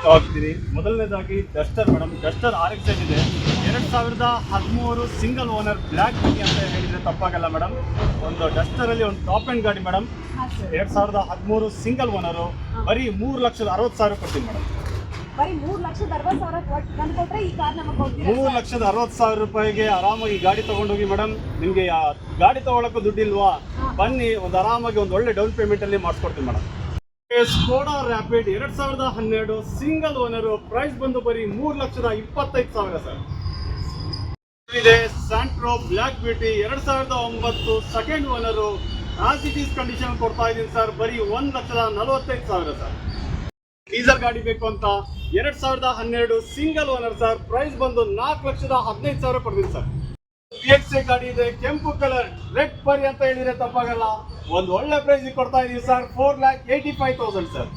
ಹೋಗ್ತೀನಿ. ಮೊದಲನೇದಾಗಿ Duster madam, Duster RX ಇದೆ 2013 ಸಿಂಗಲ್ ಓನರ್ ಬ್ಲ್ಯಾಕ್ ಬ್ಯೂಟಿ ಅಂತ ಹೇಳಿದರೆ ತಪ್ಪಾಗಲ್ಲ ಮೇಡಮ್. ಒಂದು ಡಸ್ಟರಲ್ಲಿ ಒಂದು ಟಾಪ್ ಎಂಡ್ ಗಾಡಿ ಮೇಡಮ್. 2013 ಸಿಂಗಲ್ ಓನರು, ಬರೀ 3,60,000 ಕೊಡ್ತೀನಿ ಮೇಡಮ್. ಬರೀ 3,60,000 ಕೊಟ್ಟರೆ ಈ ಕಾರ್ ನಮಗೆ ಕೊಡ್ತೀರಾ? 3,60,000 ರೂಪಾಯಿಗೆ ಆರಾಮಾಗಿ ಗಾಡಿ ತಗೊಂಡೋಗಿ ಮೇಡಮ್. ನಿಮಗೆ ಗಾಡಿ ತಗೊಳ್ಳೋಕ್ಕೂ ದುಡ್ಡಿಲ್ವಾ, ಬನ್ನಿ ಒಂದು ಆರಾಮಾಗಿ ಒಂದು ಒಳ್ಳೆ ಡೌನ್ ಪೇಮೆಂಟಲ್ಲಿ ಮಾಡಿಸ್ಕೊಡ್ತೀನಿ madam. Skoda Rapid 2012 single owner, price ಬಂದು ಬರೀ 3,25,000 ಸರ್. ಇದೆ Santro black beauty 2009 second owner, as it is condition ಕೊಡ್ತಾ ಇದ್ದೀನಿ ಸರ್, ಬರೀ 1,45,000 ಸರ್. ಡೀಸೆಲ್ ಗಾಡಿ ಬೇಕು ಅಂತ 2012 ಸಿಂಗಲ್ ಓನರ್ ಸರ್, ಪ್ರೈಸ್ ಬಂದು 4,15,000 ಕೊಡ್ತೀನಿ ಸರ್. VXA ಗಾಡಿ ಇದೆ, ಕೆಂಪು ಕಲರ್, ರೆಡ್ ಪರಿ ಅಂತ ಹೇಳಿದ್ರೆ ತಪ್ಪಾಗಲ್ಲ. ಒಂದು ಒಳ್ಳೆ ಪ್ರೈಸ್ ಕೊಡ್ತಾ ಇದೀವಿ ಸರ್, 4,85,000 ಸರ್.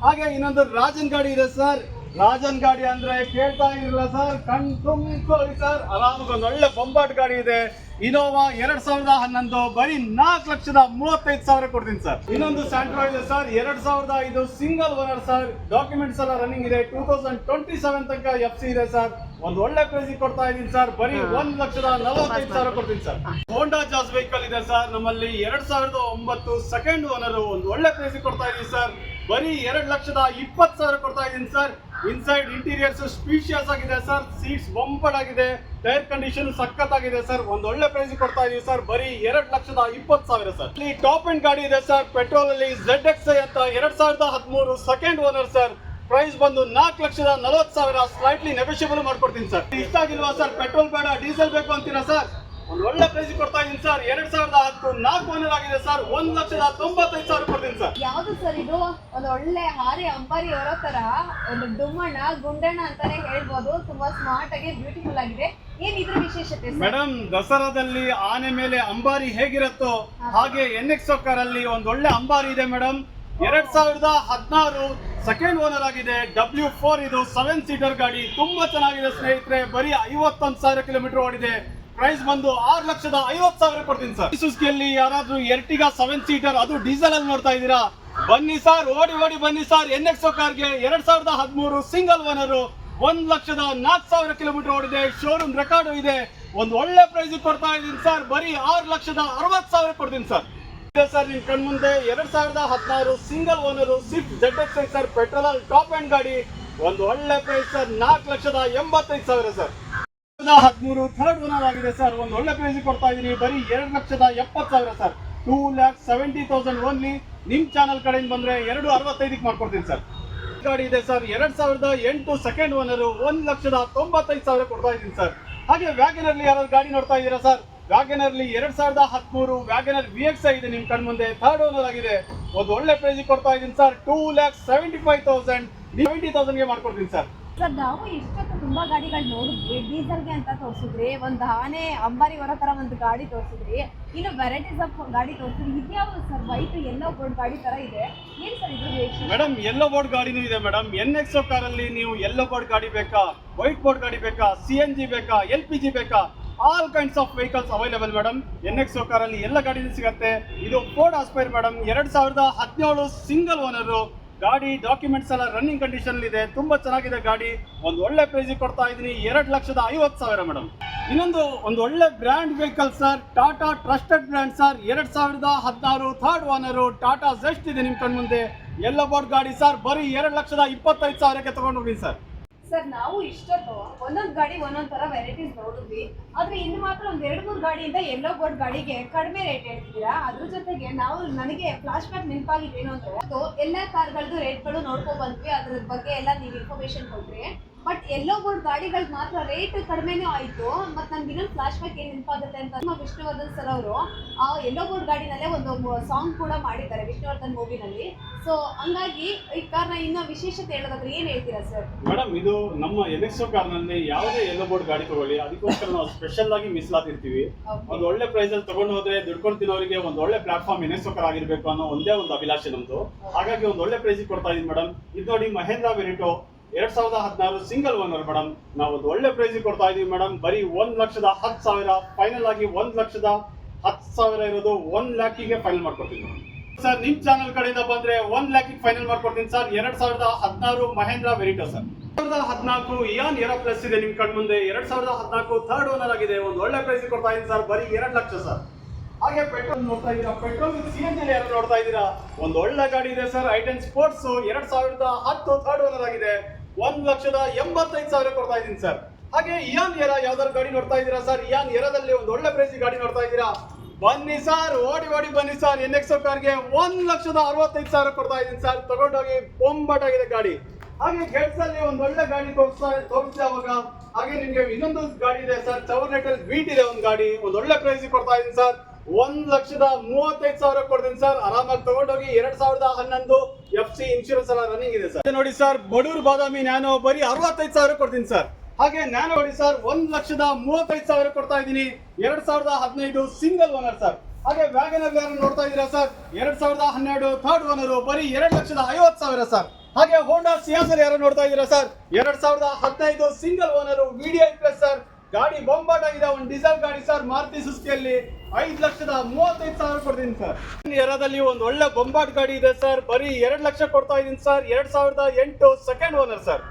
ಹಾಗೆ ಇನ್ನೊಂದು ರಾಜನ್ ಗಾಡಿ ಇದೆ ಸರ್. ರಾಜನ್ ಗಾಡಿ ಅಂದ್ರೆ ಕೇಳ್ತಾ ಇರಲಿಲ್ಲ ಸರ್, ಕಣ್ ತುಂಬಿಕೊಳ್ಳಿ ಸರ್. ಆರಾಮಾಗಿ ಒಂದು ಒಳ್ಳೆ ಬೊಂಬಾಟ್ ಗಾಡಿ ಇದೆ, ಇನೋವಾ 2011, ಬರೀ 4,35,000 ಕೊಡ್ತೀನಿ ಸರ್. ಇನ್ನೊಂದು ಸ್ಯಾಂಟ್ರೋ ಇದೆ sir, 2005 single owner sir, documents ಎಲ್ಲ ರನ್ನಿಂಗ್ ಇದೆ, 2027 ತನಕ FC ಇದೆ ಸರ್. ಒಂದು ಒಳ್ಳೆ ಪ್ರೈಸ್ ಕೊಡ್ತಾ ಇದೀನಿ ಸರ್, ಬರೀ 1,45,000 ಕೊಡ್ತೀನಿ ಸರ್. ಹೋಂಡಾ ಜಾಸ್ ವೆಹಿಕಲ್ ಇದೆ ಸರ್ ನಮ್ಮಲ್ಲಿ, 2009 ಸೆಕೆಂಡ್ ಓನರ್, ಒಂದು ಒಳ್ಳೆ ಪ್ರೈಸ್ ಕೊಡ್ತಾ ಇದೀನಿ ಸರ್, ಬರೀ 2,20,000 ಕೊಡ್ತಾ ಇದೀನಿ ಸರ್. ಇನ್ಸೈಡ್ ಇಂಟೀರಿಯರ್ಸ್ ಸ್ಪೀಷಿಯಸ್ ಆಗಿದೆ ಸರ್, ಸೀಟ್ಸ್ ಬಂಪರ್ ಆಗಿದೆ, ಟೈರ್ ಕಂಡೀಷನ್ ಸಖತ್ತಾಗಿದೆ ಸರ್. ಒಂದು ಒಳ್ಳೆ ಪ್ರೈಸ್ ಕೊಡ್ತಾ ಇದೀವಿ ಸರ್, ಬರೀ 2,20,000 ಸರ್. ಇಲ್ಲಿ ಟಾಪ್ ಎಂಡ್ ಗಾಡಿ ಇದೆ ಸರ್, ಪೆಟ್ರೋಲ್ ಅಲ್ಲಿ ZXi ಅಂತ 2013 ಸೆಕೆಂಡ್ ಓನರ್ ಸರ್, ಪ್ರೈಸ್ ಬಂದು 4,40,000, ಸ್ಲೈಟ್ಲಿ ನೆಗೋಷಿಯಬಲ್ ಮಾಡ್ಕೊಡ್ತೀನಿ ಸರ್. ಇಷ್ಟ ಆಗಿಲ್ವಾ ಸರ್, ಪೆಟ್ರೋಲ್ ಬೇಡ ಡೀಸೆಲ್ ಬೇಕು ಅಂತೀರಾ ಸರ್, ಒಂದು ಒಳ್ಳೆ ಪ್ರೈಸ್ ಕೊಡ್ತಾ ಇದೀನಿ ಸರ್. 2010 4 ಓನರ್ ಆಗಿದೆ ಸರ್, 1,95,000 ಕೊಡ್ತೀನಿ ಸರ್. ಯಾವ್ದು ಸರ್ ಇದು? ಒಂದು ಒಳ್ಳೆ ಹಾರಿ ಅಂಬಾರಿ ಹೊರೋ ತರ ಒಂದು ಡುಮ್ಮಣ್ಣ ಗುಂಡಣ್ಣ ಅಂತಾನೆ ಹೇಳ್ಬೋದು. ತುಂಬಾ ಸ್ಮಾರ್ಟ್ ಆಗಿ ಬ್ಯೂಟಿಫುಲ್ ಆಗಿದೆ. ಏನ್ ಇದ್ರ ವಿಶೇಷತೆ ಮೇಡಮ್? ದಸರಾದಲ್ಲಿ ಆನೆ ಮೇಲೆ ಅಂಬಾರಿ ಹೇಗಿರುತ್ತೋ ಹಾಗೆ NXO ಕಾರಲ್ಲಿ ಒಂದು ಒಳ್ಳೆ ಅಂಬಾರಿ ಇದೆ ಮೇಡಮ್. 2016 ಸೆಕೆಂಡ್ ಓನರ್ ಆಗಿದೆ, W4 ಇದು 7 ಸೀಟರ್ ಗಾಡಿ, ತುಂಬಾ ಚೆನ್ನಾಗಿದೆ ಸ್ನೇಹಿತರೆ. ಬರೀ 51,000 ಕಿಲೋಮೀಟರ್ ಓಡಿದೆ, ಪ್ರೈಸ್ ಬಂದು 6,50,000 ಕೊಡ್ತೀನಿ ಸರ್. ಸುಜುಕಿಯಲ್ಲಿ ಯಾರಾದ್ರೂ ಎರ್ಟಿಗಾ 7 ಸೀಟರ್, ಅದು ಡೀಸೆಲ್ ಅಲ್ಲಿ ನೋಡ್ತಾ ಇದ್ದೀರಾ, ಬನ್ನಿ ಸರ್, ಓಡಿ ಬನ್ನಿ sir. NXO ಕಾರ್ಗೆ 2013 single owner, 1,04,000 kilometre ಓಡಿದೆ, ಶೋರೂಮ್ ರೆಕಾರ್ಡ್ ಇದೆ. ಒಂದು ಒಳ್ಳೆ ಪ್ರೈಸ್ ಕೊಡ್ತಾ ಇದ್ದೀನಿ ಸರ್, ಬರೀ 6,60,000 ಕೊಡ್ತೀನಿ ಸರ್. ಸರ್ ನಿಮ್ ಕಣ್ ಮುಂದೆ 2016 single owner Swift ZXi sir, petrol top end ಗಾಡಿ, ಒಂದು ಒಳ್ಳೆ price sir, 4,85,000 sir. 2013 third owner ಆಗಿದೆ ಸರ್, ಒಂದು ಒಳ್ಳೆ ಪ್ರೈಸ್ ಕೊಡ್ತಾ ಇದೀನಿ, ಬರೀ 2,70,000 ಸರ್, 2,70,000 ಓನ್ಲಿ. ನಿಮ್ ಚಾನಲ್ ಕಡೆಯಿಂದ ಬಂದ್ರೆ 2,65,000 ಮಾಡ್ಕೊಡ್ತೀನಿ ಸರ್. ಗಾಡಿ ಇದೆ ಸರ್, 2008 ಸೆಕೆಂಡ್ ಓನರ್, 1,95,000 ಕೊಡ್ತಾ ಇದೀನಿ ಸರ್. ಹಾಗೆ ವ್ಯಾಗನರ್ಲಿ ಯಾರಾದ್ರು ಗಾಡಿ ನೋಡ್ತಾ ಇದ್ದೀರಾ ಸರ್, ವ್ಯಾಗನರ್ಲಿ 2013 ವ್ಯಾಗನರ್ VXi ಇದೆ ನಿಮ್ ಕಣ್ ಮುಂದೆ, ಥರ್ಡ್ ಓನರ್ ಆಗಿದೆ, ಒಂದು ಒಳ್ಳೆ ಪ್ರೈಸ್ ಕೊಡ್ತಾ ಇದೀನಿ ಸರ್, 2,75,000 70,000 ಮಾಡ್ಕೊಡ್ತೀನಿ ಸರ್. ಸರ್ ನಾವು ಇಷ್ಟೊತ್ತು ತುಂಬಾ ಗಾಡಿಗಳು ನೋಡಿದ್ವಿ, ಡೀಸೆಲ್ಗೆ ಅಂತ ತೋರಿಸಿದ್ರಿ, ಒಂದು ಆನೆ ಅಂಬಾರಿ ಹೊರ ತರ ಒಂದು ಗಾಡಿ ತೋರಿಸಿದ್ರಿ, ಇನ್ನು ವೆರೈಟೀಸ್ ಆಫ್ ಗಾಡಿ ತೋರಿಸಿದ್ರಿ. ಇದ್ಯಾವುದು ಸರ್? ವೈಟ್ ಯೆಲ್ಲೋ ಬೋರ್ಡ್ ಗಾಡಿ ತರ ಇದೆ, ಏನ್ ಸರ್ ಇದು? ಮೇಡಮ್ ಯೆಲ್ಲೋ ಬೋರ್ಡ್ ಗಾಡಿನೂ ಇದೆ ಮೇಡಮ್. NXO ಕಾರಲ್ಲಿ ನೀವು ಯೆಲ್ಲೋ ಬೋರ್ಡ್ ಗಾಡಿ ಬೇಕಾ, ವೈಟ್ ಬೋರ್ಡ್ ಗಾಡಿ ಬೇಕಾ, CNG ಬೇಕಾ, LPG ಬೇಕಾ, all kinds of vehicles available madam. NXO ಕಾರಲ್ಲಿ ಎಲ್ಲ ಗಾಡಿನೂ ಸಿಗುತ್ತೆ. ಇದು Ford aspire madam, 2017 single owner ಗಾಡಿ, ಡಾಕ್ಯುಮೆಂಟ್ಸ್ ಎಲ್ಲ ರನ್ನಿಂಗ್ ಕಂಡೀಷನ್ ಇದೆ, ತುಂಬಾ ಚೆನ್ನಾಗಿದೆ ಗಾಡಿ, ಒಂದು ಒಳ್ಳೆ ಪ್ರೈಸ್ ಕೊಡ್ತಾ ಇದೀನಿ, 2,50,000 ಮೇಡಮ್. ಇನ್ನೊಂದು ಒಂದು ಒಳ್ಳೆ brand vehicle sir, Tata trusted brand sir, 2016 third owner Tata just ಇದೆ ನಿಮ್ ಕಣ್ ಮುಂದೆ, ಯೆಲ್ಲೋ ಬೋರ್ಡ್ ಗಾಡಿ ಸರ್, ಬರೀ 2,25,000 ತಗೊಂಡು ಹೋಗಿ ಸರ್. ಸರ್ ನಾವು ಇಷ್ಟೊತ್ತು ಒಂದೊಂದು ಗಾಡಿ ಒಂದೊಂದು ತರ ವೆರೈಟೀಸ್ ನೋಡಿದ್ವಿ, ಆದ್ರೆ ಇನ್ನು ಮಾತ್ರ ಒಂದ್ 2-3 ಗಾಡಿಯಿಂದ ಯೆಲ್ಲೋ ಬೋರ್ಡ್ ಗಾಡಿಗೆ ಕಡಿಮೆ ರೇಟ್ ಹೇಳ್ತಿದ್ದೀರಾ. ಅದ್ರ ಜೊತೆಗೆ ನನಗೆ ಫ್ಲಾಶ್ ಬ್ಯಾಕ್ ನೆನಪಾಗಿದೆ ಏನು ಅಂದ್ರೆ, ಎಲ್ಲಾ ಕಾರ್ಗಳದ್ದು ರೇಟ್ಗಳು ನೋಡ್ಕೊ ಬಂದ್ವಿ, ಅದ್ರ ಬಗ್ಗೆ ಎಲ್ಲ ನೀವು ಇನ್ಫಾರ್ಮೇಶನ್ ಕೊಟ್ರಿ. ಬಟ್ ಯೆಲ್ಲೋ ಬೋರ್ಡ್ ಗಾಡಿಗಳಿಗೆ ಮಾತ್ರ ರೇಟ್ ಕಡಿಮೆನೂ ಆಯ್ತು. ಮತ್ತೆ ನನ್ಗೆ ಇನ್ನೊಂದು ಫ್ಲಾಶ್ ಬ್ಯಾಕ್ ಏನ್ ನೆನಪಾಗುತ್ತೆ ಅಂತ, ವಿಷ್ಣುವರ್ಧನ್ ಸರ್ ಅವರು ಆ ಯೆಲ್ಲೋ ಬೋರ್ಡ್ ಗಾಡಿನಲ್ಲೇ ಒಂದು ಸಾಂಗ್ ಕೂಡ ಮಾಡಿದ್ದಾರೆ ವಿಷ್ಣುವರ್ಧನ್ ಮೂವಿನಲ್ಲಿ. ಸೊ ಹಂಗಾಗಿ ಈ ಕಾರ್ನ ಇನ್ನೂ ವಿಶೇಷತೆ ಹೇಳೋದಾದ್ರೆ ಏನ್ ಹೇಳ್ತೀರಾ ಸರ್? ಮೇಡಮ್ ಇದು ನಮ್ಮ NXO ಕಾರ್ನಲ್ಲಿ ಯಾವುದೇ ಯೆಲ್ಲೋ ಬೋರ್ಡ್ ಗಾಡಿ ತಗೊಳ್ಳಿ, ಅದಕ್ಕೋಸ್ಕರ ನಾವು ಸ್ಪೆಷಲ್ ಆಗಿ ಮೀಸಲಾತಿರ್ತೀವಿ. ಒಂದು ಒಳ್ಳೆ ಪ್ರೈಸ್ ಅಲ್ಲಿ ತಗೊಂಡು ಹೋದ್ರೆ ದುಡ್ಕೊಂಡು ತಿನ್ನೋರಿಗೆ ಒಂದು ಒಳ್ಳೆ ಪ್ಲಾಟ್ಫಾರ್ಮ್ NXO ಕಾರ್ ಆಗಿರ್ಬೇಕು ಅನ್ನೋ ಒಂದೇ ಒಂದು ಅಭಿಲಾಷೆ ನಮ್ದು. ಹಾಗಾಗಿ ಒಂದು ಒಳ್ಳೆ ಪ್ರೈಸ್ ಕೊಡ್ತಾ ಇದೀನಿ ಮೇಡಮ್. ಇದು ನೋಡಿ ಮಹೇಂದ್ರ ವೆರಿಟೋ 2016 ಸಿಂಗಲ್ ಓನರ್ ಮೇಡಮ್, ನಾವು ಒಂದು ಒಳ್ಳೆ ಪ್ರೈಸ್ ಕೊಡ್ತಾ ಇದೀವಿ ಮೇಡಮ್, ಬರೀ 1,10,000, ಫೈನಲ್ ಆಗಿ 1,10,000 ಇರೋದು 1,00,000ಗೆ ಫೈನಲ್ ಮಾಡ್ಕೊಡ್ತೀವಿ. ಸರ್ ನಿಮ್ ಚಾನಲ್ ಕಡೆಯಿಂದ ಬಂದ್ರೆ 1 ಲಕ್ಷ ಫೈನಲ್ ಮಾಡ್ಕೊಡ್ತೀನಿ sir. 2016 Mahindra Verito sir. 2014 Eon Era plus ಇದೆ ನಿಮ್ ಕಣ್ ಮುಂದೆ. 2014 ಥರ್ಡ್ ಓನರ್ ಆಗಿದೆ. ಒಂದು ಒಳ್ಳೆ ಪ್ರೈಸ್ ಕೊಡ್ತಾ ಇದೀನಿ ಸರ್, ಬರೀ 2 ಲಕ್ಷ ಸರ್. ಹಾಗೆ ಪೆಟ್ರೋಲ್ ನೋಡ್ತಾ ಇದೀರಾ, ಪೆಟ್ರೋಲ್ CNG ಯಾರು ನೋಡ್ತಾ ಇದೀರಾ, ಒಂದು ಒಳ್ಳೆ ಗಾಡಿ ಇದೆ sir. i10 sports 2010 third owner ಆಗಿದೆ. 1,85,000 ಕೊಡ್ತಾ ಇದೀನಿ ಸರ್. ಹಾಗೆ ಇಯಾನ್ ಎರಾ ಯಾವ್ದಾದ್ರು ಗಾಡಿ ನೋಡ್ತಾ ಇದೀರಾ ಸರ್, ಇಯಾನ್ ಎರಾದಲ್ಲಿ ಒಂದು ಒಳ್ಳೆ ಪ್ರೈಸ್ ಗಾಡಿ ನೋಡ್ತಾ ಇದೀರಾ, ಬನ್ನಿ ಸರ್, ಓಡಿ ಬನ್ನಿ ಸರ್. NXO ಕಾರ್ಗೆ 1,65,000 ಕೊಡ್ತಾ ಇದೀನಿ ಸರ್. ತಗೊಂಡೋಗಿ ಬೊಂಬಾಟಾಗಿದೆ ಗಾಡಿ. ಹಾಗೆ ಗೆಟ್ಸ್ ಅಲ್ಲಿ ಒಂದು ಒಳ್ಳೆ ಗಾಡಿ ತೋರಿಸ್ತಾ ಅವಾಗ. ಹಾಗೆ ನಿಮ್ಗೆ ಇನ್ನೊಂದು ಗಾಡಿ ಇದೆ ಸರ್, ಚವರ್ಲೆಟಲ್ ಬೀಟ್ ಇದೆ ಒಂದು ಗಾಡಿ, ಒಂದು ಒಳ್ಳೆ ಪ್ರೈಸ್ ಕೊಡ್ತಾ ಇದೀನಿ ಸರ್. 1,35,000 ಕೊಡ್ತೀನಿ ಸರ್. ಆರಾಮಾಗಿ ತಗೊಂಡೋಗಿ. 2011 FC ಇನ್ಶೂರೆನ್ಸ್ ಎಲ್ಲ ರನ್ನಿಂಗ್ ಇದೆ ಸರ್. ನೋಡಿ ಸರ್, ಬಡೂರ್ ಬಾದಾಮಿ ನ್ಯಾನೋ ಬರೀ 65,000 ಕೊಡ್ತೀನಿ ಸರ್. ಹಾಗೆ ನ್ಯಾನೋ ನೋಡಿ ಸರ್, 1,35,000 ಕೊಡ್ತಾ ಇದ್ದೀನಿ. 2015 ಸಿಂಗಲ್ ಓನರ್ ಸರ್. ಹಾಗೆ ವ್ಯಾಗನರ್ ಯಾರು ನೋಡ್ತಾ ಇದ್ದೀರಾ ಸರ್, 2012 ಥರ್ಡ್ ಓನರ್, ಬರೀ 2,50,000 ಸರ್. ಹಾಗೆ ಹೋಂಡಾ ಸಿಯಾಸರ್ ಯಾರು ನೋಡ್ತಾ ಇದ್ದೀರಾ sir, 2015 single owner VDI plus sir. ಗಾಡಿ ಬೊಂಬಾಟ್ ಆಗಿದೆ, ಒಂದು ಡೀಸೆಲ್ ಗಾಡಿ ಸರ್, ಮಾರುತಿ ಸುಜುಕಿಯಲ್ಲಿ. 5,35,000 ಕೊಡ್ತೀನಿ ಸರ್. ಎರಾದಲ್ಲಿ ಒಂದು ಒಳ್ಳೆ ಬೊಂಬಾಟ್ ಗಾಡಿ ಇದೆ ಸರ್, ಬರೀ 2 ಲಕ್ಷ ಕೊಡ್ತಾ ಇದ್ದೀನಿ ಸರ್. 2008 second owner sir.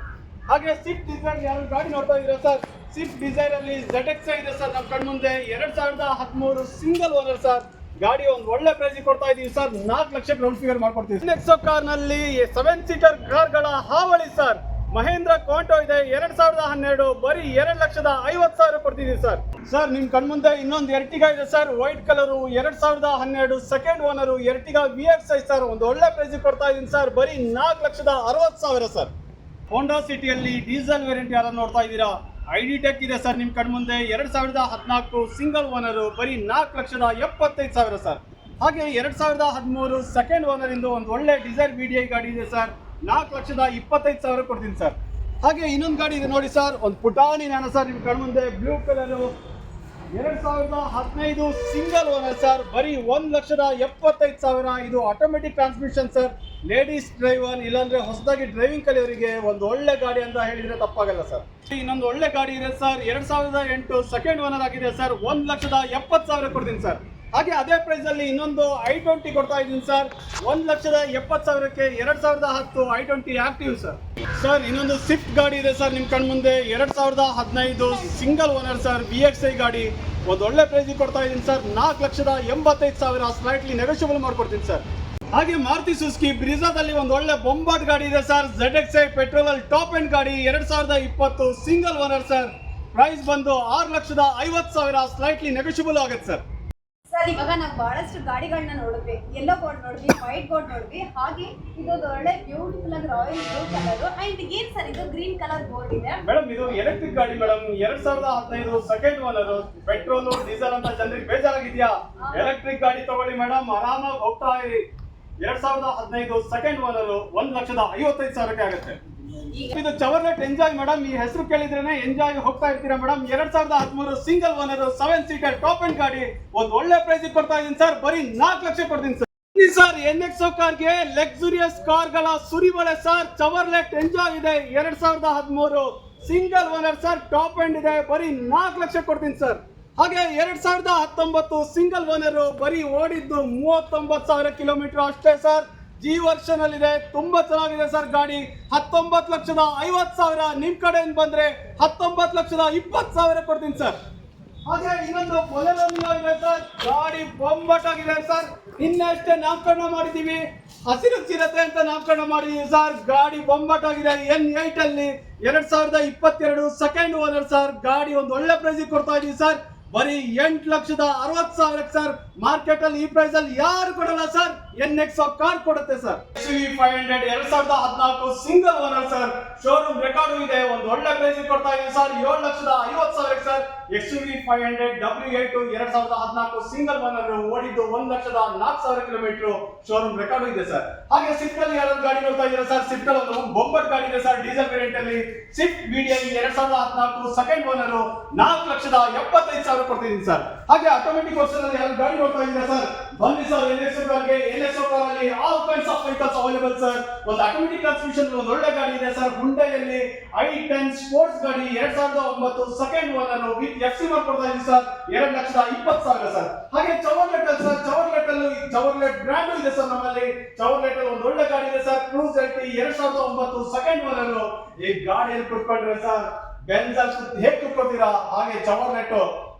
ಹಾಗೆ ಸ್ವಿಫ್ಟ್ ಡಿಸೈರ್ ಯಾರು ಗಾಡಿ ನೋಡ್ತಾ ಇದ್ದೀರಾ ಸರ್, ಸ್ವಿಫ್ಟ್ ಡಿಸೈರ್ ಅಲ್ಲಿ ZX ಇದೆ ಸರ್ ನಮ್ಮ ಕಣ್ ಮುಂದೆ. 2013 ಸಿಂಗಲ್ ಓನರ್ ಸರ್. ಗಾಡಿ ಒಂದು ಒಳ್ಳೆ ಪ್ರೈಸ್ ಕೊಡ್ತಾ ಇದೀವಿ ಸರ್. 4 ಲಕ್ಷ ಗ್ರೌಂಡ್ ಫಿಗರ್ ಮಾಡ್ಕೊಡ್ತೀವಿ. NXO ಕಾರ್ ನಲ್ಲಿ 7 ಸೀಟರ್ ಕಾರ್ಗಳ ಹಾವಳಿ ಸರ್. ಮಹೇಂದ್ರ ಕಾಂಟೋ ಇದೆ 2012, ಬರೀ 2,50,000 ಕೊಡ್ತಿದೀವಿ ಸರ್. ಸರ್ ನಿಮ್ ಕಣ್ಮುಂದೆ ಇನ್ನೊಂದು ಎರ್ಟಿಗಾ ಇದೆ sir, white colour, 2012 second owner, Ertiga VXI sir. ಒಂದು ಒಳ್ಳೆ ಪ್ರೈಸ್ ಕೊಡ್ತಾ ಇದೀನಿ ಸರ್, ಬರೀ 4,60,000 ಸರ್. ಹೋಂಡಾ ಸಿಟಿಯಲ್ಲಿ ಡೀಸೆಲ್ ವೇರಿಯಂಟ್ ಯಾರು ನೋಡ್ತಾ ಇದ್ದೀರಾ, ID ಟೆಕ್ ಇದೆ ಸರ್ ನಿಮ್ ಕಣ್ಮುಂದೆ. 2014 ಸಿಂಗಲ್ ಓನರ್, ಬರೀ 4,75,000 ಸರ್. ಹಾಗೆ 2013 ಸೆಕೆಂಡ್ ಓನರ್ ಇಂದು ಒಂದು ಒಳ್ಳೆ ಡಿಸೈರ್ VDI ಗಾಡಿ ಇದೆ ಸರ್, 4,25,000 ಕೊಡ್ತೀನಿ ಸರ್. ಹಾಗೆ ಇನ್ನೊಂದು ಗಾಡಿ ಇದೆ ನೋಡಿ ಸರ್, ಒಂದು ಪುಟಾಣಿ ನ್ಯಾನೋ ಸರ್ ನಿಮ್ ಕಣ್ಮುಂದೆ, blue colour, 2015 single owner sir, ಬರೀ 1,75,000. ಇದು automatic transmission sir, ladies driver ಇಲ್ಲಾಂದ್ರೆ ಹೊಸದಾಗಿ ಡ್ರೈವಿಂಗ್ ಕಲಿಯೋರಿಗೆ ಒಂದು ಒಳ್ಳೆ ಗಾಡಿ ಅಂತ ಹೇಳಿದ್ರೆ ತಪ್ಪಾಗಲ್ಲ ಸರ್. ಇನ್ನೊಂದು ಒಳ್ಳೆ ಗಾಡಿ ಇದೆ ಸರ್, 2008 ಸೆಕೆಂಡ್ ಓನರ್ ಆಗಿದೆ ಸರ್, 1,70,000 ಕೊಡ್ತೀನಿ ಸರ್. ಹಾಗೆ ಅದೇ ಪ್ರೈಸ್ ಅಲ್ಲಿ ಇನ್ನೊಂದು i20 ಕೊಡ್ತಾ ಇದ್ದೀನಿ ಸರ್, 1,70,000ಕ್ಕೆ. 2010 i20 ಆಕ್ಟಿವ್ ಸರ್. ಸರ್ ಇನ್ನೊಂದು ಸ್ವಿಫ್ಟ್ ಗಾಡಿ ಇದೆ ಸರ್ ನಿಮ್ ಕಣ್ ಮುಂದೆ, 2015 ಸಿಂಗಲ್ ಓನರ್ ಸರ್, VXI ಗಾಡಿ. ಒಂದು ಒಳ್ಳೆ ಪ್ರೈಸ್ ಕೊಡ್ತಾ ಇದ್ದೀನಿ ಸರ್, 4,85,000. ಸ್ಲೈಟ್ಲಿ ನೆಗೋಷಿಯಬಲ್ ಮಾಡ್ಕೊಡ್ತೀನಿ ಸರ್. ಹಾಗೆ ಮಾರುತಿ ಸುಜುಕಿ ಬ್ರಿಜಾದಲ್ಲಿ ಒಂದು ಒಳ್ಳೆ ಬೊಂಬಾಟ್ ಗಾಡಿ ಇದೆ ಸರ್, ZXI ಪೆಟ್ರೋಲ್ ಅಲ್ಲಿ ಟಾಪ್ ಎಂಡ್ ಗಾಡಿ, 2020 ಸಿಂಗಲ್ ಓನರ್ ಸರ್. ಪ್ರೈಸ್ ಬಂದು 6,50,000. ಸ್ಲೈಟ್ಲಿ ನೆಗೋಷಿಯಬಲ್ ಆಗುತ್ತೆ ಸರ್. ಸರ್ ಇವಾಗ ನಾವು ಬಹಳಷ್ಟು ಗಾಡಿಗಳನ್ನ ನೋಡಿದ್ವಿ, ಯೆಲ್ಲೋ ಬೋರ್ಡ್ ನೋಡಿದ್ವಿ, ವೈಟ್ ಬೋರ್ಡ್ ನೋಡಿದ್ವಿ, ಹಾಗೆ ಇದೊಂದು ಒಳ್ಳೆ ಬ್ಯೂಟಿಫುಲ್ ಆಗಿ ರಾಯಲ್ ಬ್ಲೂ ಕಲರ್. ಅಂಡ್ ಏನ್ ಸರ್ ಇದು ಗ್ರೀನ್ ಕಲರ್ ಬೋರ್ಡ್ ಇದೆ ಮೇಡಮ್, ಇದು ಎಲೆಕ್ಟ್ರಿಕ್ ಗಾಡಿ madam. 2015 second owner, petrol diesel ಅಂತ ಜನರಿಗೆ ಬೇಜಾರಾಗಿದ್ಯಾ, ಎಲೆಕ್ಟ್ರಿಕ್ ಗಾಡಿ ತಗೊಳ್ಳಿ ಮೇಡಮ್, ಆರಾಮಾಗಿ ಹೋಗ್ತಾ ಇರಿ. 2015 ಸೆಕೆಂಡ್ ಓನರ್, 1,55,000 ಆಗುತ್ತೆ. ಇದು ಚವರ್ಲೆಟ್ ಎಂಜಾಯ್ ಮೇಡಮ್, ಈ ಹೆಸರು ಕೇಳಿದ್ರೇನೆ ಎಂಜಾಯ್ ಹೋಗ್ತಾ ಇರ್ತೀರಾ madam. 2013 single owner, 7 seater top end ಗಾಡಿ. ಒಂದು ಒಳ್ಳೆ ಪ್ರೈಸ್ ಕೊಡ್ತಾ ಇದೀನಿ ಸರ್, ಬರೀ 4 ಲಕ್ಷ ಕೊಡ್ತೀನಿ ಸರ್. ಸರ್ NXO ಕಾರ್ಗೆ ಲಕ್ಸುರಿಯಸ್ ಕಾರ್ಗಳ ಸುರಿಮಳೆ ಸರ್, ಚವರ್ಲೆಟ್ ಎಂಜಾಯ್ ಇದೆ, 2013 single owner sir, top end ಇದೆ, ಬರೀ 4 ಲಕ್ಷ ಕೊಡ್ತೀನಿ ಸರ್. ಹಾಗೆ 2019 ಸಿಂಗಲ್ ಓನರ್, ಬರೀ ಓಡಿದ್ದು 39,000 ಕಿಲೋಮೀಟರ್ ಅಷ್ಟೇ ಸರ್. G ವರ್ಷನ್ ಅಲ್ಲಿ ಇದೆ, ತುಂಬಾ ಚೆನ್ನಾಗಿದೆ ಸರ್ ಗಾಡಿ. 19,50,000. ನಿಮ್ ಕಡೆಯಿಂದ ಬಂದ್ರೆ 19,20,000 ಕೊಡ್ತೀನಿ ಸರ್. ಹಾಗೆ ಇನ್ನೊಂದು ಬೊಲೆರೋ ಇದೆ ಸರ್, ಗಾಡಿ ಬೊಂಬಾಟ್ ಆಗಿದೆ ಸರ್. ಇನ್ನಷ್ಟೇ ನಾಮಕರಣ ಮಾಡಿದೀವಿ, ಹಸಿರು ಚಿರತೆ ಅಂತ ನಾಮಕರಣ ಮಾಡಿದೀವಿ ಸರ್. ಗಾಡಿ ಬೊಂಬಾಟ್ ಆಗಿದೆ, N8 ಅಲ್ಲಿ 2022 ಸೆಕೆಂಡ್ ಓನರ್ ಸರ್. ಗಾಡಿ ಒಂದು ಒಳ್ಳೆ ಪ್ರೈಸ್ ಕೊಡ್ತಾ ಇದೀವಿ ಸರ್, ಬರೀ 8,60,000 ಸರ್. ಮಾರ್ಕೆಟ್ ಅಲ್ಲಿ ಈ ಪ್ರೈಸ್ ಅಲ್ಲಿ ಯಾರು ಕೊಡಲ್ಲ ಸರ್, NXO ಕಾರ್ ಕೊಡುತ್ತೆ sir. XUV 500 2014 single owner sir, showroom record ಇದೆ. ಒಂದು ಒಳ್ಳೆ ಪ್ರೈಸ್ ಕೊಡ್ತಾ ಇದೀವಿ sir, 7,50,000 sir. XUV 500 W8 2014 single owner, ಓಡಿದ್ದು 1,04,000 ಕಿಲೋಮೀಟರ್, ಶೋರೂಮ್ ರೆಕಾರ್ಡ್ ಇದೆ ಸರ್. ಹಾಗೆ ಸ್ವಿಫ್ಟ್ ಅಲ್ಲಿ ಯಾರು ಗಾಡಿ ನೋಡ್ತಾ ಇದ್ದೀರಾ ಸರ್, ಸ್ವಿಫ್ಟ್ ಅಲ್ಲಿ ಒಂದು ಬೊಂಬಾಟ್ ಗಾಡಿ ಇದೆ ಸರ್, ಡೀಸೆಲ್ ವೇರಿಯಂಟ್ ಅಲ್ಲಿ. ಸ್ವಿಫ್ಟ್ VDI 2014 ಸೆಕೆಂಡ್ ಓನರ್, 4,75,000 ಕೊಡ್ತಿದ್ದೀನಿ ಸರ್. ಹಾಗೆ ಆಟೋಮೆಟಿಕ್ ವರ್ಷನ್ ಅಲ್ಲಿ ಯಾರು ಗಾಡಿ ನೋಡ್ತಾ ಇದ್ದೀರಾ ಸರ್, ಬನ್ನಿ ಸರ್ NXO ಕಾರ್ಗೆ. NXO ಕಾರಲ್ಲಿ all kinds of vehicles available sir. ಒಂದು ಆಟೋಮೆಟಿಕ್ ಟ್ರಾನ್ಸ್ಮಿಷನ್ ಒಂದು ಒಳ್ಳೆ ಗಾಡಿ ಇದೆ ಸರ್, ಹುಂಡೈಯಲ್ಲಿ i10 ಸ್ಪೋರ್ಟ್ಸ್ ಗಾಡಿ 2009 ಸೆಕೆಂಡ್ ಓನರ್ ವಿತ್ FC ಮಾಡ್ಕೊಡ್ತಾ ಇದ್ದೀವಿ ಸರ್, 2,20,000 ಸರ್. ಹಾಗೆ ಚವರ್ಲೆಟ್ ಅಲ್ಲಿ ಸರ್, ಚವರ್ಲೆಟ್ ಅಲ್ಲಿ ಚವರ್ಲೆಟ್ ಬ್ರ್ಯಾಂಡ್ ಇದೆ ಸರ್ ನಮ್ಮಲ್ಲಿ. ಚವರ್ಲೆಟ್ ಅಲ್ಲಿ ಒಂದು ಒಳ್ಳೆ ಗಾಡಿ ಇದೆ sir, cruise LT 2009 second owner. ಈ ಗಾಡಿಯಲ್ಲಿ ಕುತ್ಕೊಂಡ್ರೆ ಸರ್ ಬೆಂಜ್ ಹೇಗೆ ಕುತ್ಕೋತೀರಾ ಹಾಗೆ ಚವರ್ಲೆಟ್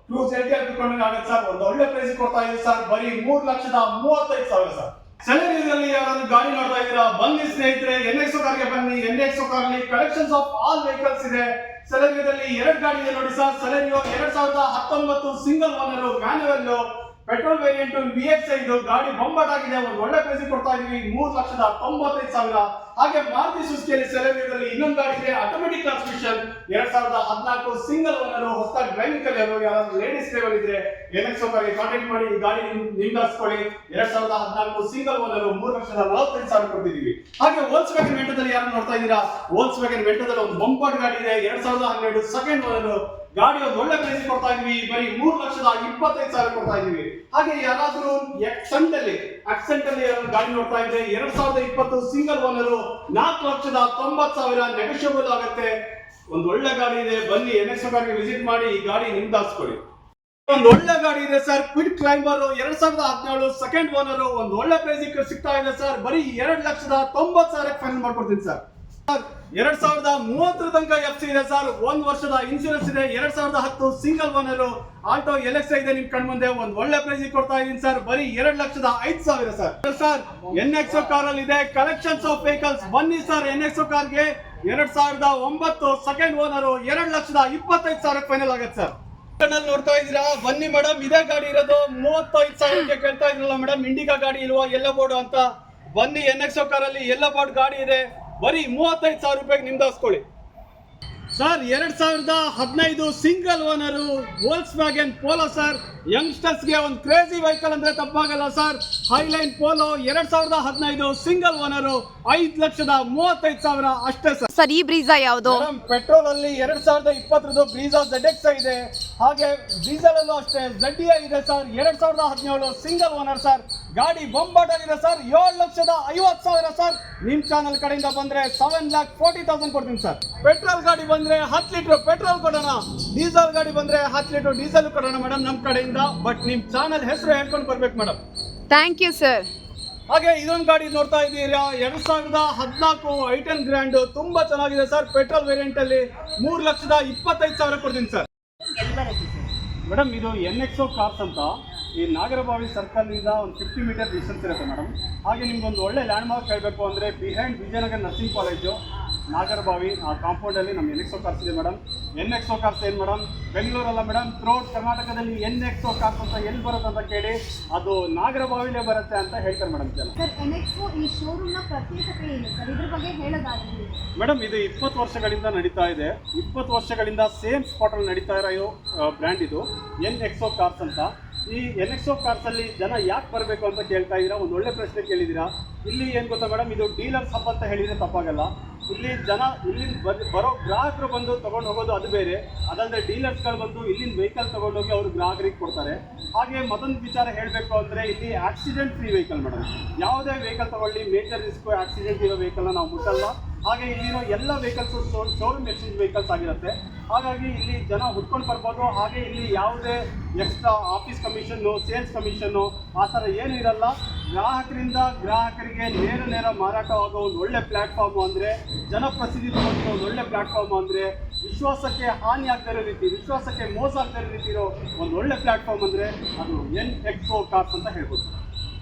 ಕ್ರೂಸ್ LT ಅಲ್ಲಿ ಕುತ್ಕೊಂಡಂಗೆ ಆಗುತ್ತೆ ಸರ್. ಒಂದು ಒಳ್ಳೆ ಪ್ರೈಸ್ ಕೊಡ್ತಾ ಇದೀವಿ ಸರ್, ಬರೀ 3,35,000 ಸರ್. ಸೆಲೆರಿಯಲ್ಲಿ ಯಾರಾದ್ರೂ ಗಾಡಿ ನೋಡ್ತಾ ಇದ್ದೀರಾ, ಬನ್ನಿ ಸ್ನೇಹಿತರೆ NXO ಕಾರ್ಗೆ ಬನ್ನಿ. NXO ಕಾರಲ್ಲಿ ಕಲೆಕ್ಷನ್ಸ್ ಆಫ್ ಆಲ್ ವೆಹಿಕಲ್ಸ್ ಇದೆ. ಸೆಲೆರಿಯೋದಲ್ಲಿ 2 ಗಾಡಿ ಇದೆ ನೋಡಿ sir. Celerio 2019 single owner manual petrol variant VX5 ಇದು ಗಾಡಿ ಬೊಂಬಾಟ್ ಆಗಿದೆ. ಒಂದು ಒಳ್ಳೆ ಪ್ರೈಸ್ ಕೊಡ್ತಾ ಇದೀವಿ, 3,95,000. ಹಾಗೆ ಮಾರುತಿ ಸುಜುಕಿಯಲ್ಲಿ ಸೆಲೆರಿಯೋದಲ್ಲಿ ಇನ್ನೊಂದು ಗಾಡಿ ಇದೆ, ಆಟೋಮೆಟಿಕ್ ಟ್ರಾನ್ಸ್ಮಿಷನ್ 2014 ಸಿಂಗಲ್ ಓನರ್, ಹೊಸ ಡ್ರೈವಿಂಗ್ ಕಲಿಯಲು ಯಾರಾದ್ರೂ ಲೇಡೀಸ್ ಡ್ರೈವರ್ ಇದ್ರೆ NXO ಕಾರ್ಗೆ ಕಾಂಟ್ಯಾಕ್ಟ್ ಮಾಡಿ, ಈ ಗಾಡಿ ನಿಮ್ದಾಸ್ಕೊಳ್ಳಿ. 2014 ಸಿಂಗಲ್ ಓನರ್ 3,45,000 ಕೊಡ್ತಿದೀವಿ. ಹಾಗೆ ವೋಲ್ಕ್ಸ್ವ್ಯಾಗನ್ ವೆಂಟೋದಲ್ಲಿ ಯಾರು ನೋಡ್ತಾ ಇದ್ದೀರಾ, ವೋಲ್ಕ್ಸ್ವ್ಯಾಗನ್ ವೆಂಟೋದಲ್ಲಿ ಒಂದು ಬಂಪರ್ ಗಾಡಿ ಇದೆ, 2012 ಸೆಕೆಂಡ್ ಓನರ್ ಗಾಡಿ ಒಂದು ಒಳ್ಳೆ ಪ್ರೈಸ್ ಕೊಡ್ತಾ ಇದೀವಿ, ಬರೀ 3,25,000 ಕೊಡ್ತಾ ಇದೀವಿ. ಹಾಗೆ ಯಾರಾದ್ರೂ ಆಕ್ಸೆಂಟ್ ಅಲ್ಲಿ ಗಾಡಿ ನೋಡ್ತಾ ಇದ್ರೆ 2020 ಸಿಂಗಲ್ ಓನರ್ 4,90,000 ನೆಗೋಷಿಯಬಲ್ ಆಗುತ್ತೆ. ಒಂದು ಒಳ್ಳೆ ಗಾಡಿ ಇದೆ, ಬನ್ನಿ NXO ಕಾರ್ಗೆ ವಿಸಿಟ್ ಮಾಡಿ, ಈ ಗಾಡಿ ನಿಮ್ದಾಸ್ಕೊಳ್ಳಿ. ಒಂದು ಒಳ್ಳೆ ಗಾಡಿ ಇದೆ sir, Kwid climber 2017 second owner. ಒಂದು ಒಳ್ಳೆ ಪ್ರೈಸ್ ಸಿಗ್ತಾ ಇದೆ ಸರ್, ಬರೀ 2,90,000 ಫೈನಲ್ ಮಾಡ್ಕೊಡ್ತೀನಿ ಸರ್. 2030 ತನಕ FC ಇದೆ ಸರ್, 1 ವರ್ಷದ ಇನ್ಶೂರೆನ್ಸ್ ಇದೆ. 2010 ಸಿಂಗಲ್ ಓನರ್ ಆಲ್ಟೋ LX ಇದೆ ನಿಮ್ ಕಣ್ ಮುಂದೆ. ಒಂದು ಒಳ್ಳೆ ಪ್ರೈಸ್ ಕೊಡ್ತಾ ಇದೀನಿ ಸರ್, ಬರೀ 2,05,000 ಸರ್. NXO ಕಾರಲ್ಲಿ ಇದೆ ಕಲೆಕ್ಷನ್ಸ್ ಆಫ್ ವೆಹಿಕಲ್ಸ್, ಬನ್ನಿ sir NXO ಕಾರ್ಗೆ. 2009 second owner 2,25,000 final ಆಗುತ್ತೆ ಸರ್. ನೋಡ್ತಾ ಇದ್ದೀರಾ, ಬನ್ನಿ ಮೇಡಮ್, ಇದೇ ಗಾಡಿ ಇರೋದು 35,000 ಕೇಳ್ತಾ ಇದ್ರಲ್ಲ ಮೇಡಮ್, ಇಂಡಿಕಾ ಗಾಡಿ ಇಲ್ವಾ ಯೆಲ್ಲೋ ಬೋರ್ಡ್ ಅಂತ. ಬನ್ನಿ NXO ಕಾರಲ್ಲಿ ಯೆಲ್ಲೋ ಬೋರ್ಡ್ ಗಾಡಿ ಇದೆ, ಬರೀ 35,000 ರೂಪಾಯಿಗೆ ನಿಮ್ದಾಸ್ಕೊಳ್ಳಿ sir. 2015 single owner Volkswagen Polo sir. ಯಂಗ್ಸ್ಟರ್ಸ್ಗೆ ಒಂದು ಕ್ರೇಜಿ ವೆಹಿಕಲ್ ಅಂದ್ರೆ ತಪ್ಪಾಗಲ್ಲ sir. Highline Polo 2015 single owner 5,35,000 ಅಷ್ಟೇ ಸರ್. ಸರ್ ಈ ಬ್ರೀಜಾ ಯಾವುದು? ಪೆಟ್ರೋಲ್ ಅಲ್ಲಿ 2020 ಬ್ರೀಜಾ ZX ಇದೆ. ಹಾಗೆ ಡೀಸೆಲ್ ಅಲ್ಲೂ ಅಷ್ಟೇ ZDI ಇದೆ ಸರ್, 2017 ಸಿಂಗಲ್ ಓನರ್ ಸರ್. ಗಾಡಿ ಬೊಂಬಾಟ್ ಆಗಿದೆ ಸರ್, 7,50,000 ಸರ್. ನಿಮ್ ಚಾನಲ್ ಕಡೆಯಿಂದ ಬಂದ್ರೆ 7,40,000 ಕೊಡ್ತೀನಿ ಸರ್. ಪೆಟ್ರೋಲ್ ಗಾಡಿ ಬಂದ್ರೆ 10 ಲೀಟರ್ ಪೆಟ್ರೋಲ್ ಕೊಡೋಣ, ಡೀಸೆಲ್ ಗಾಡಿ ಬಂದ್ರೆ 10 ಲೀಟರ್ ಡೀಸೆಲ್ ಕೊಡೋಣ ಮೇಡಮ್ ನಮ್ ಕಡೆಯಿಂದ. ಬಟ್ ನಿಮ್ ಚಾನಲ್ ಹೆಸರು ಹೇಳ್ಕೊಂಡು ಬರ್ಬೇಕು ಮೇಡಮ್. Thank you sir. ಹಾಗೆ ಇದೊಂದು ಗಾಡಿ ನೋಡ್ತಾ ಇದ್ದೀರಾ, 2014 i10 ಗ್ರ್ಯಾಂಡ್, ತುಂಬಾ ಚೆನ್ನಾಗಿದೆ ಸರ್. ಪೆಟ್ರೋಲ್ ವೇರಿಯಂಟ್ ಅಲ್ಲಿ 3,25,000 ಕೊಡ್ತೀನಿ ಸರ್. ಮೇಡಮ್ ಇದು NXO ಕಾರ್ಸ್ ಅಂತ ಈ ನಾಗರಬಾವಿ ಸರ್ಕಲ್ ಇಂದ ಒಂದು 50 ಮೀಟರ್ ಡಿಸ್ಟೆನ್ಸ್ ಇರುತ್ತೆ ಮೇಡಮ್. ಹಾಗೆ ನಿಮ್ಗೊಂದು ಒಳ್ಳೆ ಲ್ಯಾಂಡ್ ಮಾರ್ಕ್ ಹೇಳಬೇಕು ಅಂದ್ರೆ behind Vijayanagara nursing college Nagarbhavi ಆ ಕಾಂಪೌಂಡ್ ಅಲ್ಲಿ ನಮ್ಮ NXO ಕಾರ್ಸ್ ಇದೆ ಮೇಡಮ್. NXO ಕಾರ್ಸ್ ಏನು ಮೇಡಮ್, ಬೆಂಗಳೂರಲ್ಲ ಮೇಡಮ್, ಥ್ರೂಔಟ್ ಕರ್ನಾಟಕದಲ್ಲಿ NXO ಕಾರ್ಸ್ ಅಂತ ಎಲ್ಲಿ ಬರುತ್ತೆ ಅಂತ ಕೇಳಿ, ಅದು ನಾಗರಬಾವಿಲೇ ಬರುತ್ತೆ ಅಂತ ಹೇಳ್ತಾರೆ ಮೇಡಮ್ ಜನ. ಸರ್ NXO ಈ ಶೋರೂಮ್ ನ ಪ್ರತ್ಯೇಕತೆ ಏನು ಸರ್, ಇದ್ರ ಬಗ್ಗೆ ಹೇಳೋದಾದ್ರೆ? ಮೇಡಮ್ ಇದು 20 ವರ್ಷಗಳಿಂದ ನಡೀತಾ ಇದೆ, 20 ವರ್ಷಗಳಿಂದ ಸೇಮ್ ಸ್ಪಾಟ್ ಅಲ್ಲಿ ನಡೀತಾ ಇರೋ ಬ್ರ್ಯಾಂಡ್ ಇದು NXO ಕಾರ್ಸ್ ಅಂತ. ಈ NXO ಕಾರ್ಸ್ ಅಲ್ಲಿ ಜನ ಯಾಕೆ ಬರಬೇಕು ಅಂತ ಕೇಳ್ತಾ ಇದ್ದೀರಾ, ಒಂದು ಒಳ್ಳೆ ಪ್ರಶ್ನೆ ಕೇಳಿದ್ದೀರಾ. ಇಲ್ಲಿ ಏನು ಗೊತ್ತಾ ಮೇಡಮ್, ಇದು ಡೀಲರ್ಸ್ ಹಬ್ ಅಂತ ಹೇಳಿದ್ರೆ ತಪ್ಪಾಗಲ್ಲ. ಇಲ್ಲಿ ಜನ ಇಲ್ಲಿಂದ ಬರೋ ಗ್ರಾಹಕರು ಬಂದು ತಗೊಂಡು ಹೋಗೋದು ಅದು ಬೇರೆ, ಅದಲ್ಲದೆ ಡೀಲರ್ಸ್ಗಳು ಬಂದು ಇಲ್ಲಿಂದ ವೆಹಿಕಲ್ ತಗೊಂಡೋಗಿ ಅವರು ಗ್ರಾಹಕರಿಗೆ ಕೊಡ್ತಾರೆ. ಹಾಗೆ ಮತ್ತೊಂದು ವಿಚಾರ ಹೇಳಬೇಕು ಅಂದರೆ ಇಲ್ಲಿ ಆಕ್ಸಿಡೆಂಟ್ ಫ್ರೀ ವೆಹಿಕಲ್ ಮೇಡಮ್. ಯಾವುದೇ ವೆಹಿಕಲ್ ತಗೊಳ್ಳಿ, ಮೇಜರ್ ರಿಸ್ಕ್ ಆಕ್ಸಿಡೆಂಟ್ ಇರೋ ವೆಹಿಕಲ್ನ ನಾವು ಮುಟ್ಟಲ್ಲ. ಹಾಗೆ ಇಲ್ಲಿರೋ ಎಲ್ಲ ವೆಹಿಕಲ್ಸು ಶೋರೂಮ್ ಎಕ್ಸ್ಚೇಂಜ್ ವೆಹಿಕಲ್ಸ್ ಆಗಿರುತ್ತೆ. ಹಾಗಾಗಿ ಇಲ್ಲಿ ಜನ ಹುಡ್ಕೊಂಡು ಬರ್ಬೋದು. ಹಾಗೆ ಇಲ್ಲಿ ಯಾವುದೇ extra office commission, sales commission ಆ ಥರ ಏನೂ ಇರಲ್ಲ. ಗ್ರಾಹಕರಿಂದ ಗ್ರಾಹಕರಿಗೆ ನೇರ ಮಾರಾಟವಾಗೋ ಒಂದು ಒಳ್ಳೆ ಪ್ಲ್ಯಾಟ್ಫಾರ್ಮು ಅಂದರೆ, ಜನಪ್ರಸಿದ್ಧಿ ತಗೊಂಡಿರೋ ಒಂದು ಒಳ್ಳೆ ಪ್ಲ್ಯಾಟ್ಫಾರ್ಮ್ ಅಂದರೆ, ವಿಶ್ವಾಸಕ್ಕೆ ಹಾನಿ ಆಗ್ತಾ ಇರೋ ರೀತಿ, ವಿಶ್ವಾಸಕ್ಕೆ ಮೋಸ ಆಗ್ತಾ ಇರೋ ರೀತಿ ಇರೋ ಒಂದು ಒಳ್ಳೆ ಪ್ಲ್ಯಾಟ್ಫಾರ್ಮ್ ಅಂದರೆ ಅದು NXO ಕಾರ್ಸ್ ಅಂತ ಹೇಳ್ಬೋದು.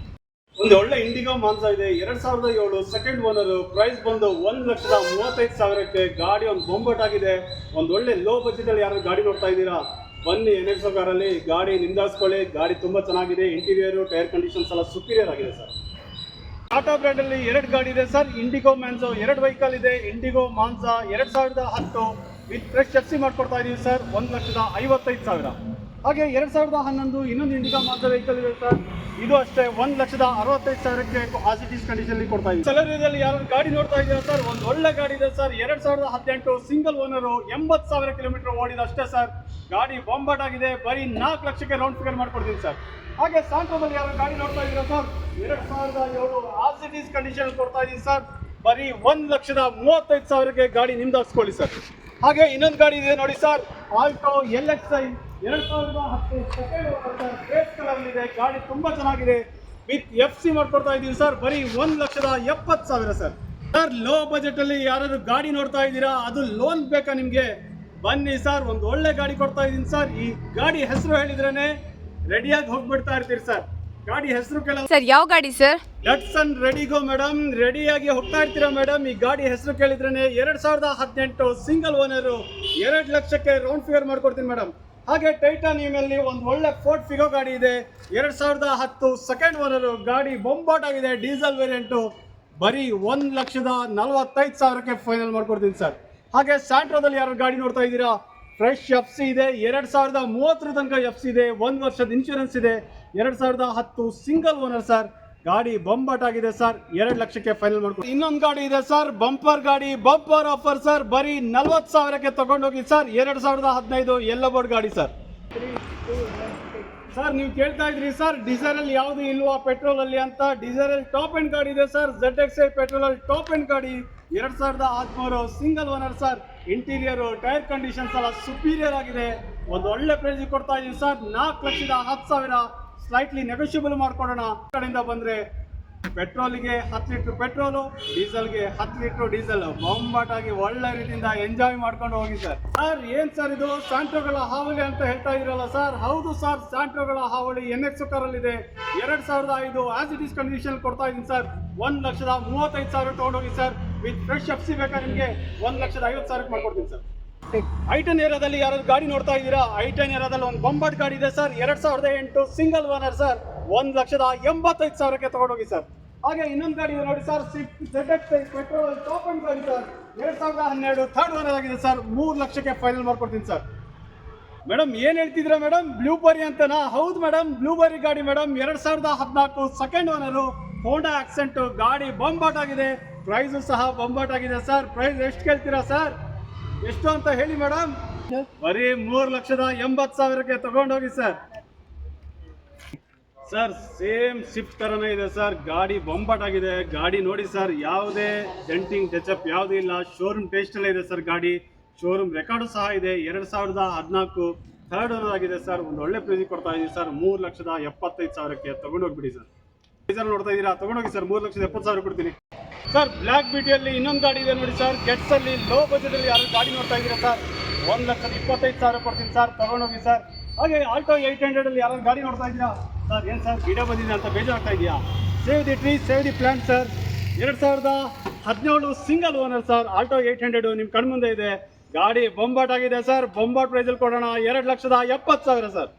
ಒಂದು ಒಳ್ಳೆ ಇಂಡಿಗೋ ಮಾನ್ಸಾ ಇದೆ, 2007 ಸೆಕೆಂಡ್ ಓನರ್, ಪ್ರೈಸ್ ಬಂದು 1,35,000ಕ್ಕೆ. ಗಾಡಿ ಒಂದು ಬೊಂಬಟ್ ಆಗಿದೆ. ಒಂದು ಒಳ್ಳೆ ಲೋ ಬಜೆಟಲ್ಲಿ ಯಾರು ಗಾಡಿ ನೋಡ್ತಾ ಇದ್ದೀರಾ, ಬನ್ನಿ NXO ಕಾರಲ್ಲಿ ಗಾಡಿ ನಿಂದಾಸ್ಕೊಳ್ಳಿ. ಗಾಡಿ ತುಂಬ ಚೆನ್ನಾಗಿದೆ, ಇಂಟೀರಿಯರು ಟೈರ್ ಕಂಡೀಷನ್ಸ್ ಎಲ್ಲ ಸುಪೀರಿಯರ್ ಆಗಿದೆ ಸರ್. ಟಾಟಾ ಬ್ರ್ಯಾಂಡಲ್ಲಿ 2 ಗಾಡಿ ಇದೆ ಸರ್, ಇಂಡಿಗೋ ಮ್ಯಾನ್ಸೋ 2 ವೆಹಿಕಲ್ ಇದೆ. IndiGo Mansa 2010 with fresh FC ಮಾಡ್ಕೊಡ್ತಾ ಇದೀವಿ ಸರ್, 1,55,000. ಹಾಗೆ 2011 ಇನ್ನೊಂದು ಇಂಡಿಗಾ ಮಾನ್ಸಾ ವೆಹಿಕಲ್ ಇದೆ ಸರ್, ಇದು ಅಷ್ಟೇ 1,65,000ಕ್ಕೆ ಆಸ್ ಇಟ್ ಈಸ್ ಕಂಡೀಷನ್ ಕೊಡ್ತಾ ಇದ್ದೀವಿ. ಸೆಲೆರಿಯಲ್ಲಿ ಯಾರು ಗಾಡಿ ನೋಡ್ತಾ ಇದ್ದೀರಾ ಸರ್, ಒಂದು ಒಳ್ಳೆ ಗಾಡಿ ಇದೆ ಸರ್, 2018 ಸಿಂಗಲ್ ಓನರು, 80,000 ಕಿಲೋಮೀಟರ್ ಓಡಿದೆ ಅಷ್ಟೇ ಸರ್. ಗಾಡಿ ಬೊಂಬಾಟ್ ಆಗಿದೆ, ಬರೀ 4 ಲಕ್ಷಕ್ಕೆ ರೌಂಡ್ ಫಿಗರ್ ಮಾಡ್ಕೊಡ್ತೀನಿ ಸರ್. ಹಾಗೆ ಸಾಂಟ್ರೋದಲ್ಲಿ ಯಾರು ಗಾಡಿ ನೋಡ್ತಾ ಇದ್ದೀರಾ sir 2007 as it is condition ಕೊಡ್ತಾ ಇದ್ದೀನಿ ಸರ್. ಬರೀ 1,35,000ಕ್ಕೆ ಗಾಡಿ ನಿಮ್ದು ಹಾಕ್ಸ್ಕೊಳ್ಳಿ ಸರ್. ಹಾಗೆ ಇನ್ನೊಂದು ಗಾಡಿ ಇದೆ ನೋಡಿ sir, Alto LXi 2010 second owner sir, great colour ಇದೆ. ಗಾಡಿ ತುಂಬಾ ಚೆನ್ನಾಗಿದೆ. ವಿತ್ FC ಮಾಡ್ಕೊಡ್ತಾ ಇದ್ದೀವಿ ಸರ್. ಬರೀ 1,70,000 ಸರ್. ಸರ್ ಲೋ ಬಜೆಟ್ ಅಲ್ಲಿ ಯಾರಾದ್ರು ಗಾಡಿ ನೋಡ್ತಾ ಇದ್ದೀರಾ, ಅದು ಲೋನ್ ಬೇಕಾ ನಿಮ್ಗೆ, ಬನ್ನಿ ಸರ್, ಒಂದು ಒಳ್ಳೆ ಗಾಡಿ ಕೊಡ್ತಾ ಇದ್ದೀನಿ ಸರ್. ಈ ಗಾಡಿ ಹೆಸರು ಹೇಳಿದ್ರೇನೆ ರೆಡಿಯಾಗಿ ಹೋಗ್ಬಿಡ್ತಾ ಇರ್ತೀರಿ ಸರ್. ಗಾಡಿ ಹೆಸರು ಕೇಳ ಸರ್, ಯಾವ ಗಾಡಿ ಸರ್? ಡಟ್ಸನ್ ರೆಡಿಗೋ ಮೇಡಮ್, ರೆಡಿಯಾಗಿ ಹೋಗ್ತಾ ಇರ್ತೀರಾ ಮೇಡಮ್. ಈ ಗಾಡಿ ಹೆಸರು ಕೇಳಿದ್ರೇನೆ 2018 ಸಿಂಗಲ್ ಓನರು, 2 ಲಕ್ಷಕ್ಕೆ ರೌಂಡ್ ಫಿಗರ್ ಮಾಡ್ಕೊಡ್ತೀನಿ ಮೇಡಮ್. ಹಾಗೆ ಟೈಟಾನಿಯಂ ಅಲ್ಲಿ ಒಂದು ಒಳ್ಳೆ ಫೋರ್ಡ್ ಫಿಗೋ ಗಾಡಿ ಇದೆ, 2010 ಸೆಕೆಂಡ್ ಓನರು. ಗಾಡಿ ಬೊಂಬಾಟ್ ಆಗಿದೆ, ಡೀಸೆಲ್ ವೇರಿಯಂಟು. ಬರೀ 1,45,000ಕ್ಕೆ ಫೈನಲ್ ಮಾಡ್ಕೊಡ್ತೀನಿ ಸರ್. ಹಾಗೆ ಸ್ಯಾಂಟ್ರೋದಲ್ಲಿ ಯಾರು ಗಾಡಿ ನೋಡ್ತಾ ಇದ್ದೀರಾ, ಫ್ರೆಶ್ FC ಇದೆ, 2030 ತನಕ FC ಇದೆ, 1 ವರ್ಷದ ಇನ್ಶೂರೆನ್ಸ್ ಇದೆ, 2010 ಸಿಂಗಲ್ ಓನರ್ ಸರ್. ಗಾಡಿ ಬಂಬಾಟ್ ಆಗಿದೆ ಸರ್, 2 ಲಕ್ಷಕ್ಕೆ ಫೈನಲ್ ಮಾಡ್ಕೊಂಡು. ಇನ್ನೊಂದು ಗಾಡಿ ಇದೆ ಸರ್, ಬಂಪರ್ ಗಾಡಿ, ಬಂಪರ್ ಆಫರ್ ಸರ್. ಬರೀ 40,000ಕ್ಕೆ ತಗೊಂಡೋಗಿ ಸರ್. 2015 ಯೆಲ್ಲೋ ಬೋರ್ಡ್ ಗಾಡಿ ಸರ್. ಸರ್ ನೀವು ಕೇಳ್ತಾ ಇದ್ರಿ ಸರ್ ಡೀಸೆಲ್ ಅಲ್ಲಿ ಯಾವುದು ಇಲ್ವಾ ಪೆಟ್ರೋಲ್ ಅಲ್ಲಿ ಅಂತ. ಡೀಸೆಲ್ ಅಲ್ಲಿ ಟಾಪ್ ಎಂಡ್ ಗಾಡಿ ಇದೆ ಸರ್, ZXi ಪೆಟ್ರೋಲ್ ಅಲ್ಲಿ ಟಾಪ್ ಎಂಡ್ ಗಾಡಿ, 2013 single owner sir. Interior tyre conditions ಎಲ್ಲ ಸುಪೀರಿಯರ್ ಆಗಿದೆ. ಒಂದು ಒಳ್ಳೆ ಪ್ರೈಸ್ ಕೊಡ್ತಾ ಇದೀವಿ ಸರ್, 4,10,000. ಸ್ಲೈಟ್ಲಿ ನೆಗೋಷಿಯಬಲ್ ಮಾಡ್ಕೊಡೋಣ. ಕಡೆಯಿಂದ ಬಂದ್ರೆ ಪೆಟ್ರೋಲ್ಗೆ 10 ಲೀಟರ್ ಪೆಟ್ರೋಲು, ಡೀಸೆಲ್ಗೆ 10 ಲೀಟರ್ ಡೀಸೆಲ್ ಬೊಂಬಾಟ್ ಆಗಿ ಒಳ್ಳೆ ರೀತಿಯಿಂದ ಎಂಜಾಯ್ ಮಾಡ್ಕೊಂಡು ಹೋಗಿ ಸರ್. ಸರ್ ಏನ್ ಸರ್ ಇದು ಸ್ಯಾಂಟ್ರೋಗಳ ಹಾವಳಿ ಅಂತ ಹೇಳ್ತಾ ಇದ್ರಲ್ಲ ಸರ್, ಹೌದು ಸರ್, ಸ್ಯಾಂಟ್ರೋಗಳ ಹಾವಳಿ NX ಕಾರಲ್ಲಿ ಇದೆ. 2005 ಆಸ್ ಇಟ್ ಈಸ್ ಕಂಡೀಷನ್ ಕೊಡ್ತಾ ಇದ್ದೀನಿ ಸರ್. 1,35,000 ತಗೊಂಡೋಗಿ ಸರ್. ವಿತ್ ಫ್ರೆಶ್ FC ಬೇಕಾ ನಿಮಗೆ, 1,50,000ಕ್ಕೆ ಮಾಡ್ಕೊಡ್ತೀನಿ ಸರ್. I10 ಏರಿಯಾದಲ್ಲಿ ಯಾರಾದ್ರು ಗಾಡಿ ನೋಡ್ತಾ ಇದ್ದೀರಾ, I10 ಏರಿಯಾದಲ್ಲಿ ಒಂದು ಬೊಂಬಾಟ್ ಗಾಡಿ ಇದೆ ಸರ್, 2008 ಸಿಂಗಲ್ ಓನರ್ ಸರ್, 1,85,000ಕ್ಕೆ ತಗೊಂಡೋಗಿ ಸರ್. ಹಾಗೆ ಇನ್ನೊಂದು ಗಾಡಿ ಇದೆ ನೋಡಿ sir, Swift ZXi petrol top and ಗಾಡಿ ಸರ್, 2012 ಥರ್ಡ್ ಓನರ್ ಆಗಿದೆ ಸರ್, 3 ಲಕ್ಷಕ್ಕೆ ಫೈನಲ್ ಮಾಡ್ಕೊಡ್ತೀನಿ ಸರ್. ಮೇಡಮ್ ಏನು ಹೇಳ್ತಿದ್ದೀರಾ ಮೇಡಮ್, ಬ್ಲೂಬರಿ ಅಂತನಾ? ಹೌದು ಮೇಡಮ್, ಬ್ಲೂಬರಿ ಗಾಡಿ ಮೇಡಮ್, 2014 ಸೆಕೆಂಡ್ ಓನರು, ಹೋಂಡಾ ಆಕ್ಸೆಂಟ್. ಗಾಡಿ ಬೊಂಬಾಟ್ ಆಗಿದೆ, ಪ್ರೈಸು ಸಹ ಬೊಂಬಾಟ್ ಆಗಿದೆ ಸರ್. ಪ್ರೈಸ್ ಎಷ್ಟು ಕೇಳ್ತೀರಾ ಸರ್, ಎಷ್ಟು ಅಂತ ಹೇಳಿ ಮೇಡಮ್. ಬರೀ 3,80,000ಕ್ಕೆ ತಗೊಂಡೋಗಿ ಸರ್. ಸರ್ ಸೇಮ್ ಸ್ವಿಫ್ಟ್ ತರನೇ ಇದೆ ಸರ್, ಗಾಡಿ ಬೊಂಬಾಟ್ ಆಗಿದೆ. ಗಾಡಿ ನೋಡಿ ಸರ್, ಯಾವುದೇ ಡೆಂಟಿಂಗ್ ಟಚಪ್ ಯಾವುದೂ ಇಲ್ಲ, ಶೋರೂಮ್ ಟೇಸ್ಟಲ್ಲೇ ಇದೆ ಸರ್. ಗಾಡಿ ಶೋರೂಮ್ ರೆಕಾರ್ಡು ಸಹ ಇದೆ, 2014 ಥರ್ಡ್ ಓನರ್ ಆಗಿದೆ ಸರ್. ಒಂದು ಒಳ್ಳೆ ಪ್ರೈಸ್ ಕೊಡ್ತಾ ಇದೀವಿ ಸರ್, 3,75,000ಕ್ಕೆ ತಗೊಂಡೋಗ್ಬಿಡಿ ಸರ್. ಡೀಸೆಲ್ ನೋಡ್ತಾ ಇದ್ದೀರಾ, ತಗೊಂಡೋಗಿ ಸರ್, 3,70,000 ಕೊಡ್ತೀನಿ ಸರ್. ಬ್ಲ್ಯಾಕ್ ಬ್ಯೂಟಿಯಲ್ಲಿ ಇನ್ನೊಂದು ಗಾಡಿ ಇದೆ ನೋಡಿ ಸರ್, ಗೆಟ್ಸ್ ಅಲ್ಲಿ ಲೋ ಬಜೆಟ್ ಅಲ್ಲಿ ಯಾರು ಗಾಡಿ ನೋಡ್ತಾ ಇದ್ದೀರಾ ಸರ್, 1,25,000 ಕೊಡ್ತೀನಿ ಸರ್, ತಗೊಂಡೋಗಿ ಸರ್. ಹಾಗೆ ಆಲ್ಟೋ 800 ಅಲ್ಲಿ ಯಾರು ಗಾಡಿ ನೋಡ್ತಾ ಇದ್ದೀರಾ ಸರ್, ಏನು ಸರ್ ಗಿಡ ಬಂದಿದೆ ಅಂತ ಬೇಜಾರಾಗ್ತಾ ಇದೆಯಾ? Save the tree save the plant sir. 2017 single owner sir, Alto 800 ನಿಮ್ಮ ಕಣ್ಮುಂದೆ ಇದೆ. ಗಾಡಿ ಬೊಂಬಾಟ್ ಆಗಿದೆ ಸರ್, ಬೊಂಬಾಟ್ ಪ್ರೈಸಲ್ಲಿ ಕೊಡೋಣ, 2,70,000 ಸರ್.